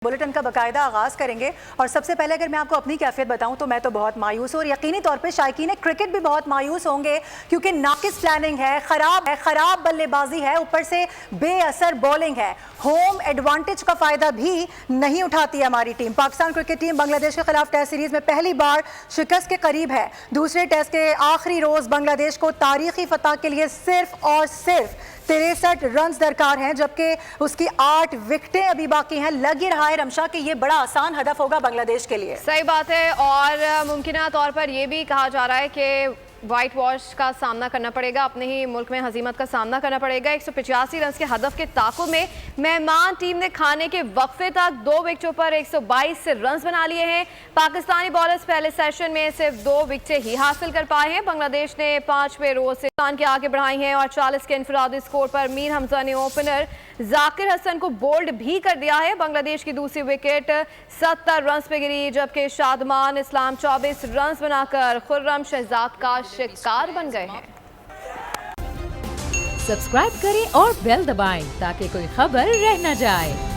Bulletin का बाकायदा आगाज़ करेंगे और सबसे पहले अगर मैं आपको अपनी कैफियत बताऊं तो मैं तो बहुत मायूस हूं और यकीनी तौर पे शायकीन क्रिकेट भी बहुत मायूस होंगे क्योंकि नाकिस प्लानिंग है, खराब बल्लेबाजी है, ऊपर से बेअसर बॉलिंग है। होम एडवांटेज का फ़ायदा भी नहीं उठाती है हमारी team. Pakistan cricket team Bangladesh के खिलाफ टेस्ट सीरीज़ में पहली बार शिकस्त के करीब है। दूसरे टेस्ट के आखिरी रोज़ बांग्लादेश को तारीखी फतह के लिए सिर्फ और सिर्फ 63 रन दरकार हैं, जबकि उसकी 8 विकेटें अभी बाकी हैं। लग ही रहा है रमशा कि ये बड़ा आसान हदफ होगा बांग्लादेश के लिए। सही बात है और मुमकिन तौर पर यह भी कहा जा रहा है कि वाइट वॉश का सामना करना पड़ेगा, अपने ही मुल्क में हजीमत का सामना करना पड़ेगा। 185 रन के हदफ के ताक़ुब में मेहमान टीम ने खाने के वक्फे तक 2 विकेटों पर 122 रन बना लिए हैं। पाकिस्तानी बॉलर्स पहले सेशन में सिर्फ 2 विकेटें ही हासिल कर पाए हैं। बांग्लादेश ने 5वें रोज से के आगे बढ़ाई हैं और 40 के इनफरादी स्कोर पर मीर हमजा ने ओपनर जाकिर हसन को बोल्ड भी कर दिया है। बांग्लादेश की दूसरी विकेट 70 रन पे गिरी, जबकि शादमान इस्लाम 24 रन बनाकर खुर्रम शहजाद का शिकार बन गए हैं। सब्सक्राइब करें और बेल दबाएं ताकि कोई खबर रह न जाए।